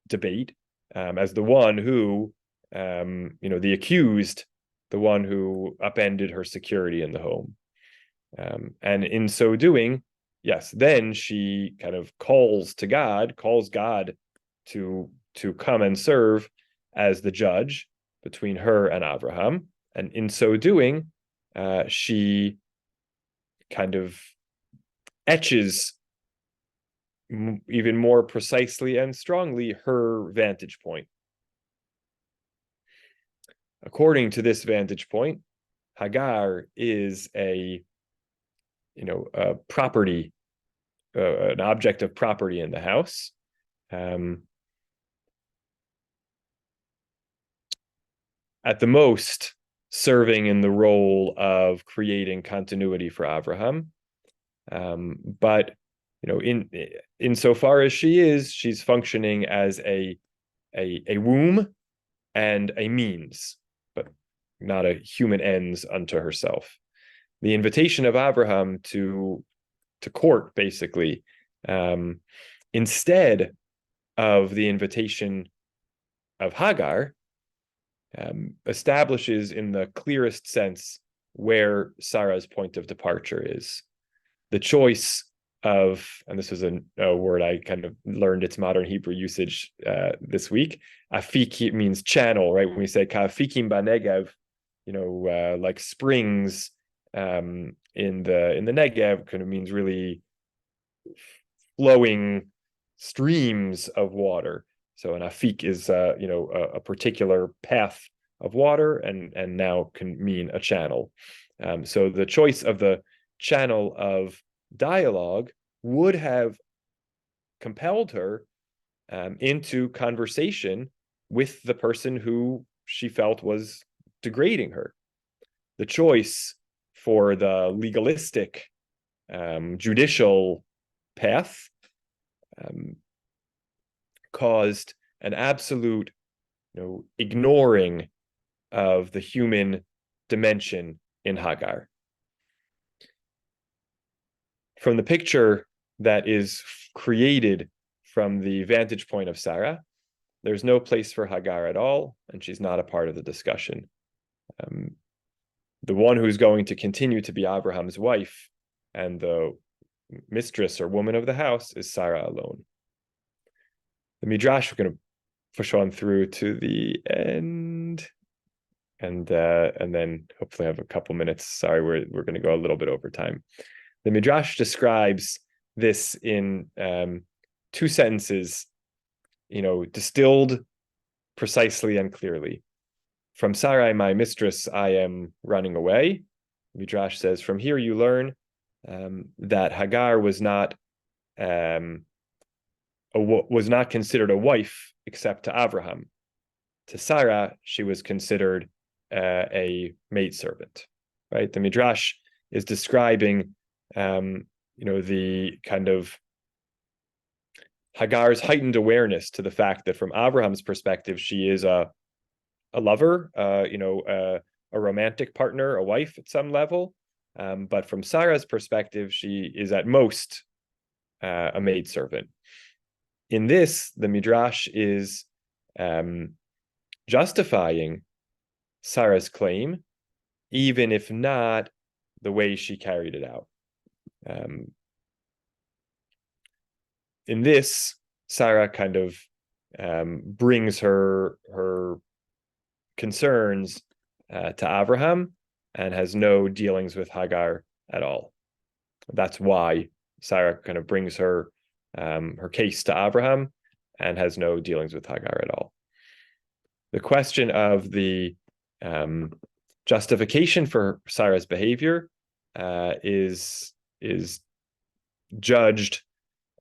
debate, as the one who the accused, the one who upended her security in the home. And in so doing, yes, then she kind of calls God to come and serve as the judge between her and Abraham. And in so doing, she kind of etches even more precisely and strongly her vantage point. According to this vantage point, Hagar is a property, an object of property in the house. At the most, serving in the role of creating continuity for Abraham. But insofar as she's functioning as a womb and a means, but not a human ends unto herself. The invitation of Abraham to court, basically, instead of the invitation of Hagar, establishes in the clearest sense where Sarah's point of departure is. The choice of, and this was a word I kind of learned its modern Hebrew usage this week. Afik means channel, right? When we say ka'afikim ba'negev, like springs in the Negev, kind of means really flowing streams of water. So an afik is a particular path of water, and now can mean a channel. So the choice of the channel of dialogue would have compelled her into conversation with the person who she felt was degrading her. The choice for the legalistic judicial path caused an absolute ignoring of the human dimension in Hagar. From the picture that is created from the vantage point of Sarah, there's no place for Hagar at all, and she's not a part of the discussion. The one who's going to continue to be Abraham's wife and the mistress or woman of the house is Sarah alone. The Midrash, we're going to push on through to the end, and then hopefully have a couple minutes. Sorry, we're going to go a little bit over time. The Midrash describes this in 2 sentences, distilled precisely and clearly. From Sarai, my mistress, I am running away. Midrash says, from here you learn that Hagar was not considered a wife except to Abraham. To Sarah, she was considered a maidservant. Right? The Midrash is describing the kind of Hagar's heightened awareness to the fact that from Abraham's perspective, she is a lover, a romantic partner, a wife at some level. But from Sarah's perspective, she is at most a maidservant. In this, the Midrash is justifying Sarah's claim, even if not the way she carried it out. In this, Sarah kind of brings her concerns to Abraham and has no dealings with Hagar at all. That's why Sarah kind of brings her case to Abraham and has no dealings with Hagar at all. The question of the justification for Sarah's behavior is judged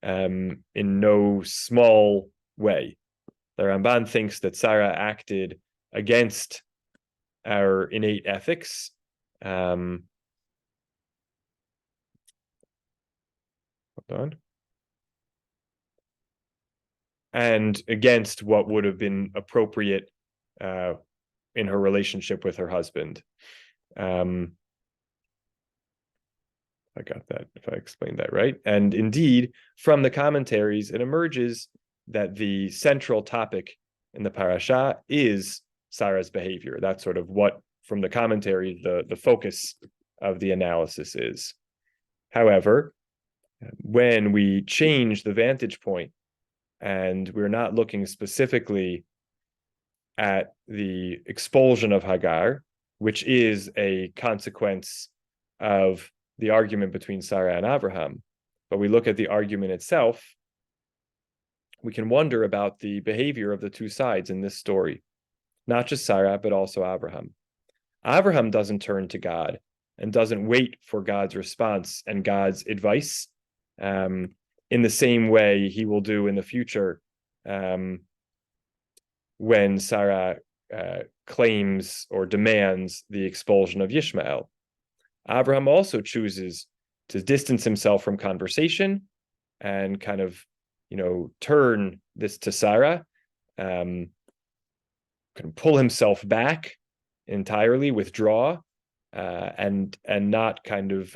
in no small way. The Ramban thinks that Sarah acted against our innate ethics. Hold on. And against what would have been appropriate in her relationship with her husband. I got that, if I explained that right. And indeed, from the commentaries, it emerges that the central topic in the Parashah is Sarah's behavior. That's sort of what, from the commentary, the focus of the analysis is. However, when we change the vantage point and we're not looking specifically at the expulsion of Hagar, which is a consequence of the argument between Sarah and Abraham, but we look at the argument itself, we can wonder about the behavior of the two sides in this story, not just Sarah, but also Abraham. Abraham doesn't turn to God and doesn't wait for God's response and God's advice in the same way he will do in the future when Sarah claims or demands the expulsion of Ishmael. Abraham also chooses to distance himself from conversation and kind of, turn this to Sarah, kind of pull himself back entirely, withdraw, and not kind of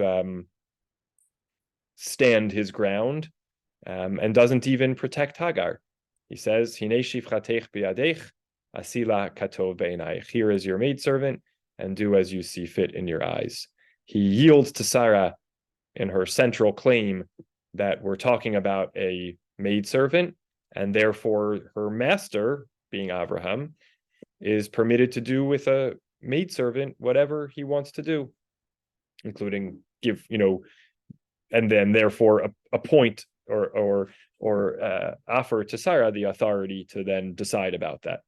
stand his ground, and doesn't even protect Hagar. He says, "Hinei shifchatech biyadech, asila katov beinayich." Here is your maidservant, and do as you see fit in your eyes. He yields to Sarah in her central claim that we're talking about a maidservant, and therefore her master, being Abraham, is permitted to do with a maidservant whatever he wants to do, including give, and then therefore appoint or offer to Sarah the authority to then decide about that.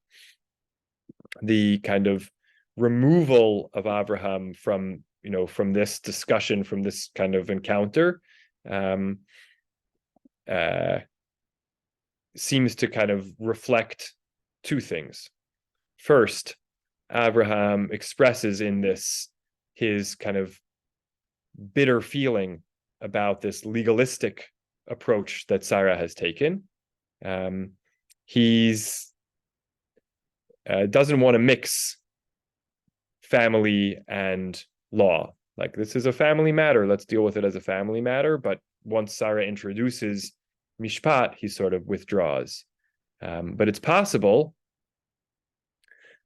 The kind of removal of Abraham from this discussion, from this kind of encounter, seems to kind of reflect two things. First, Abraham expresses in this his kind of bitter feeling about this legalistic approach that Sarah has taken. He's doesn't want to mix family and law. Like, this is a family matter, let's deal with it as a family matter. But once Sarah introduces mishpat, he sort of withdraws. But it's possible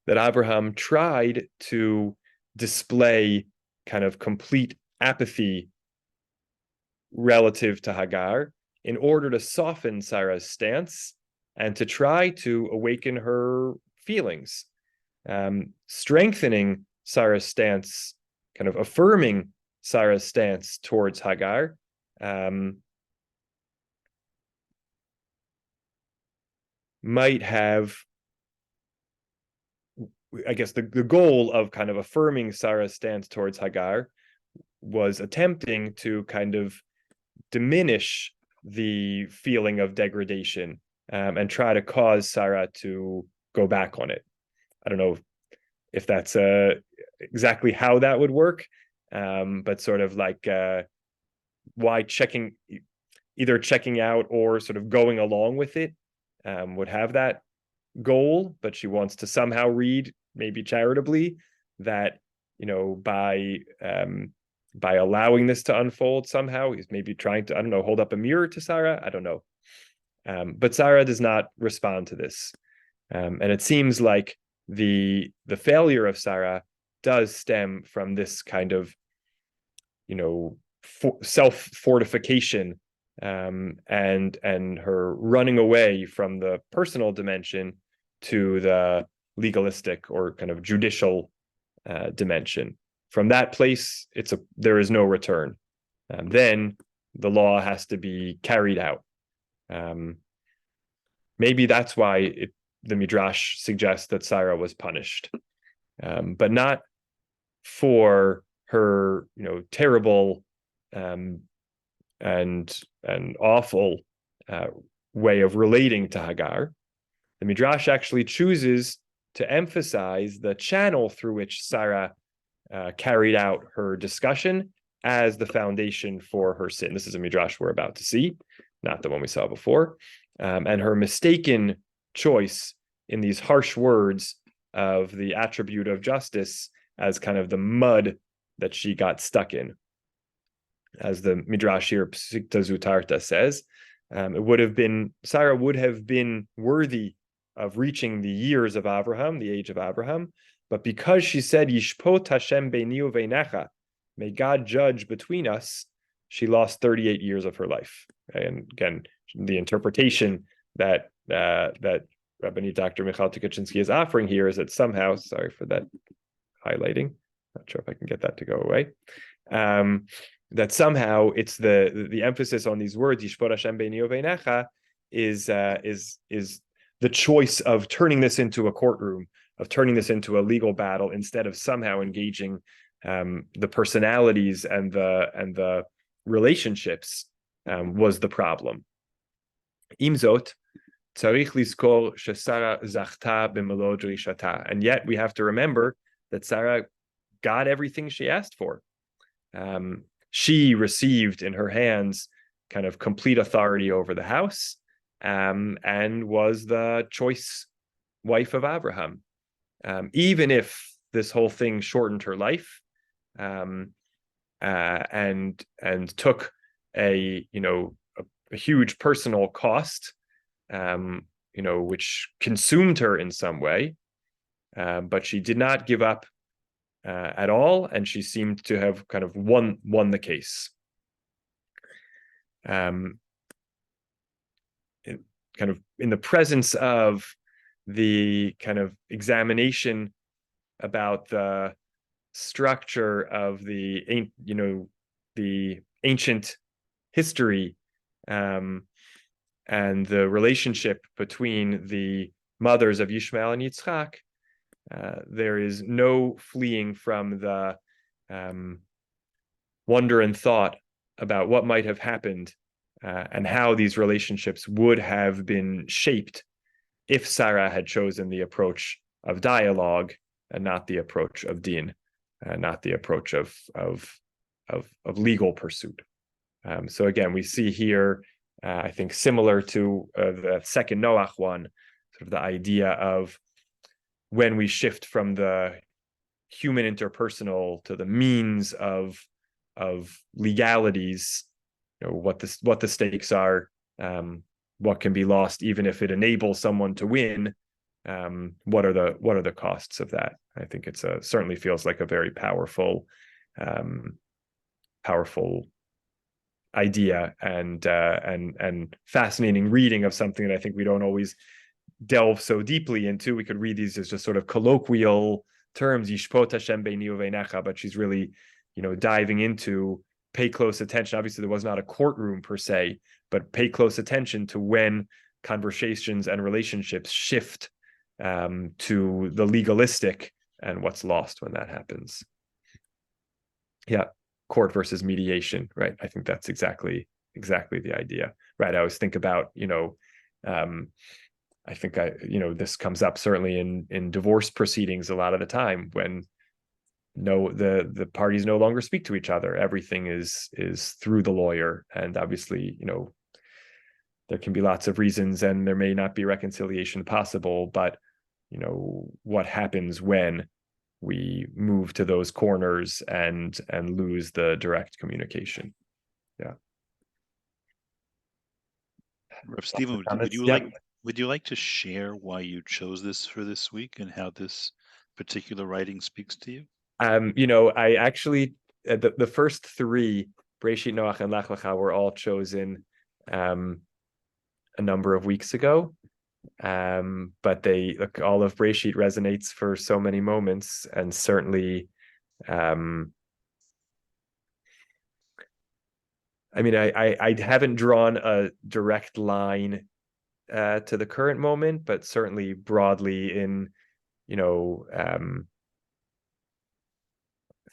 that Abraham tried to display kind of complete apathy relative to Hagar in order to soften Sarah's stance and to try to awaken her feelings, strengthening Sarah's stance, kind of affirming Sarah's stance towards Hagar. Might have, I guess, the goal of kind of affirming Sarah's stance towards Hagar was attempting to kind of diminish the feeling of degradation, and try to cause Sarah to go back on it. I don't know if that's exactly how that would work, but sort of like why either checking out or sort of going along with it would have that goal, but she wants to somehow read, maybe charitably, that by allowing this to unfold somehow, he's maybe trying to, I don't know, hold up a mirror to Sarah. I don't know. But Sarah does not respond to this. And it seems like the failure of Sarah does stem from this kind of, self-fortification, and her running away from the personal dimension to the legalistic or kind of judicial dimension. From that place, there is no return. Then the law has to be carried out. Maybe that's why the Midrash suggests that Sarah was punished, but not for her, terrible and awful way of relating to Hagar. The Midrash actually chooses to emphasize the channel through which Sarah carried out her discussion as the foundation for her sin. This is a Midrash we're about to see, not the one we saw before. And her mistaken choice in these harsh words of the attribute of justice as kind of the mud that she got stuck in. As the Midrash here, Psikta Zutarta, says, Sarah would have been worthy of reaching the years of Abraham, the age of Abraham, but because she said, Yishpot Hashem beini uveinecha, may God judge between us, she lost 38 years of her life. And again, the interpretation that Rabbanit Dr. Michal Tukachinsky is offering here is that somehow, sorry for that highlighting, not sure if I can get that to go away, that somehow it's the emphasis on these words, Yishpot Hashem beini uveinecha, is the choice of turning this into a courtroom, turning this into a legal battle instead of somehow engaging the personalities and the relationships was the problem. Imzot, tzarich lizkor shesara zachta b'melo drishata, and yet we have to remember that Sarah got everything she asked for. She received in her hands kind of complete authority over the house, and was the choice wife of Abraham. Even if this whole thing shortened her life, and took a huge personal cost, which consumed her in some way, but she did not give up at all, and she seemed to have kind of won the case. In the presence of the kind of examination about the structure of the ancient history, and the relationship between the mothers of Yishmael and Yitzchak, there is no fleeing from the wonder and thought about what might have happened, and how these relationships would have been shaped if Sarah had chosen the approach of dialogue and not the approach of din, not the approach of legal pursuit. So again, we see here, I think similar to the second Noach one, sort of the idea of when we shift from the human interpersonal to the means of legalities, what the stakes are, what can be lost, even if it enables someone to win. What are the costs of that? I think it's certainly feels like a very powerful idea, and fascinating reading of something that I think we don't always delve so deeply into. We could read these as just sort of colloquial terms, Yishpot Hashem beini uveinecha, but she's really, diving into, pay close attention. Obviously, there was not a courtroom per se, but pay close attention to when conversations and relationships shift to the legalistic, and what's lost when that happens. Yeah, court versus mediation, right? I think that's exactly the idea, right? I always think about, I think this comes up certainly in divorce proceedings a lot of the time, when the parties no longer speak to each other. Everything is through the lawyer, and obviously, there can be lots of reasons, and there may not be reconciliation possible, but what happens when we move to those corners and lose the direct communication. Yeah. Rev. Stephen, would you like to share why you chose this for this week and how this particular writing speaks to you? I actually, the first three, Breshit, Noach, and Lech Lecha, were all chosen a number of weeks ago. But all of Breshit resonates for so many moments, and certainly, I haven't drawn a direct line to the current moment, but certainly broadly in,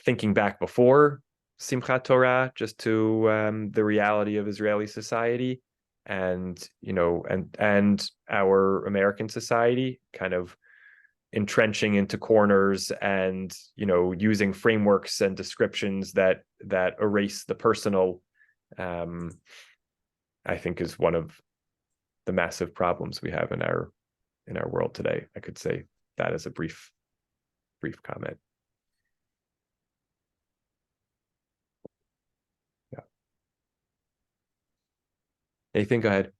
thinking back before Simchat Torah, just to the reality of Israeli society, and our American society, kind of entrenching into corners, and using frameworks and descriptions that erase the personal, I think is one of the massive problems we have in our world today. I could say that as a brief comment. Yeah. Nathan, go ahead.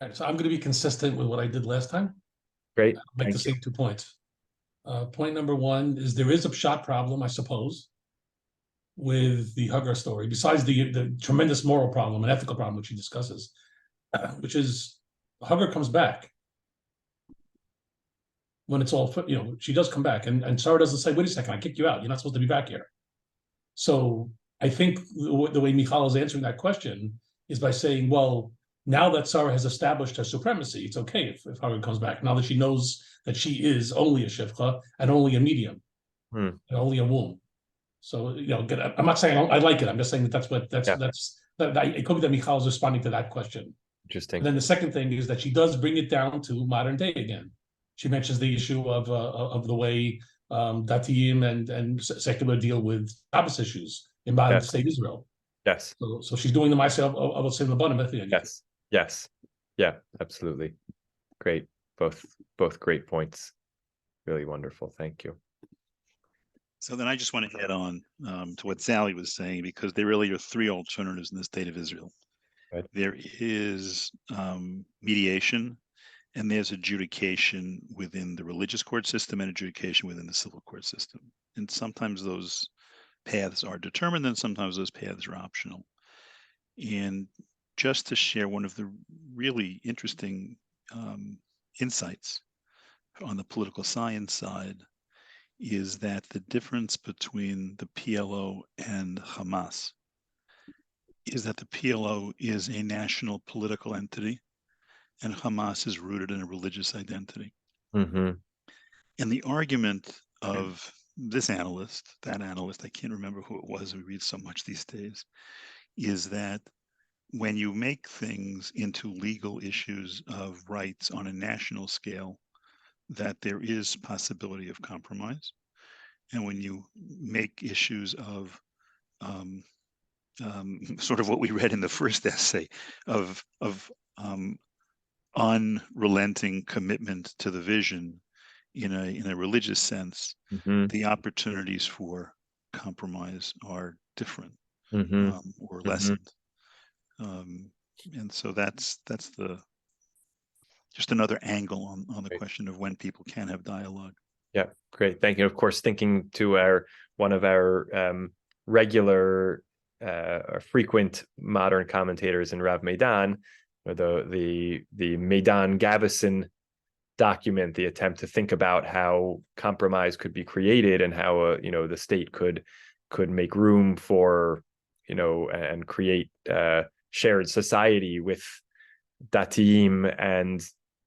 All right, so I'm going to be consistent with what I did last time. Great. I'll make the same 2 points. Point number one is there is a shot problem, I suppose, with the Hagar story, besides the tremendous moral problem and ethical problem which he discusses, which is Hagar comes back when it's all, she does come back, and Sarah doesn't say, wait a second, I kicked you out, you're not supposed to be back here. So I think the way Michal is answering that question is by saying, well, Now that Sarah has established her supremacy, it's okay if Hagar comes back. Now that she knows that she is only a shivcha and only a medium, and only a womb. So, I'm not saying I like it. I'm just saying that it could be that Michal is responding to that question. Interesting. And then the second thing is that she does bring it down to modern day again. She mentions the issue of the way Datiim and secular deal with Shabbos issues in modern state Israel. Yes. So she's doing the myself of saying the bottom method again. Yes. Yes. Yeah. Absolutely. Great. Both great points. Really wonderful. Thank you. So then I just want to add on to what Sally was saying, because there really are three alternatives in the state of Israel. Right. There is mediation, and there's adjudication within the religious court system and adjudication within the civil court system. And sometimes those paths are determined, and sometimes those paths are optional. And just to share one of the really interesting insights on the political science side is that the difference between the PLO and Hamas is that the PLO is a national political entity and Hamas is rooted in a religious identity. Mm-hmm. And the argument of this analyst, that analyst, I can't remember who it was, we read so much these days, is that when you make things into legal issues of rights on a national scale, that there is possibility of compromise. And when you make issues of sort of what we read in the first essay of unrelenting commitment to the vision in a religious sense, the opportunities for compromise are different or lessened. And so that's just another angle on the question of when people can have dialogue. Yeah, great. Thank you. Of course, thinking to one of our regular or frequent modern commentators in Rav Meidan, or the Meidan Gavison document, the attempt to think about how compromise could be created and how the state could make room for and create shared society with Datiim and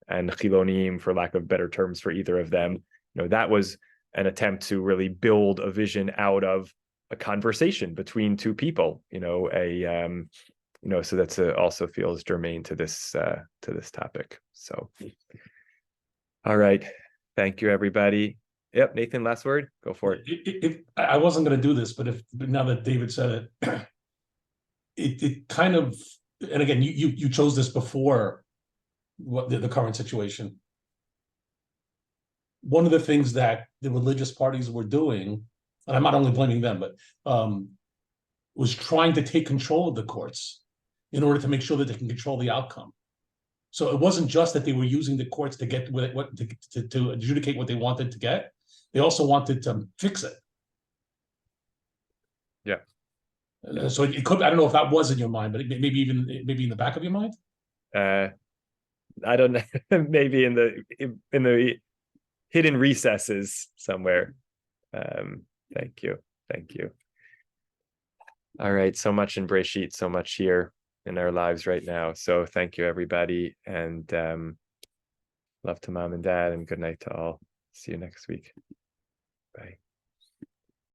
Chilonim, for lack of better terms for either of them. That was an attempt to really build a vision out of a conversation between two people. So that's also feels germane to this topic. So, all right, thank you, everybody. Yep, Nathan, last word. Go for it. I wasn't going to do this, but now that David said it, it kind of, and again, you chose this before what the current situation. One of the things that the religious parties were doing, and I'm not only blaming them, but was trying to take control of the courts in order to make sure that they can control the outcome. So it wasn't just that they were using the courts to get to adjudicate what they wanted to get. They also wanted to fix it. Yeah. So it could. I don't know if that was in your mind, but maybe in the back of your mind. I don't know. Maybe in the hidden recesses somewhere. Thank you. All right, so much in Breshit, so much here in our lives right now. So thank you, everybody, and love to mom and dad, and good night to all. See you next week. Bye.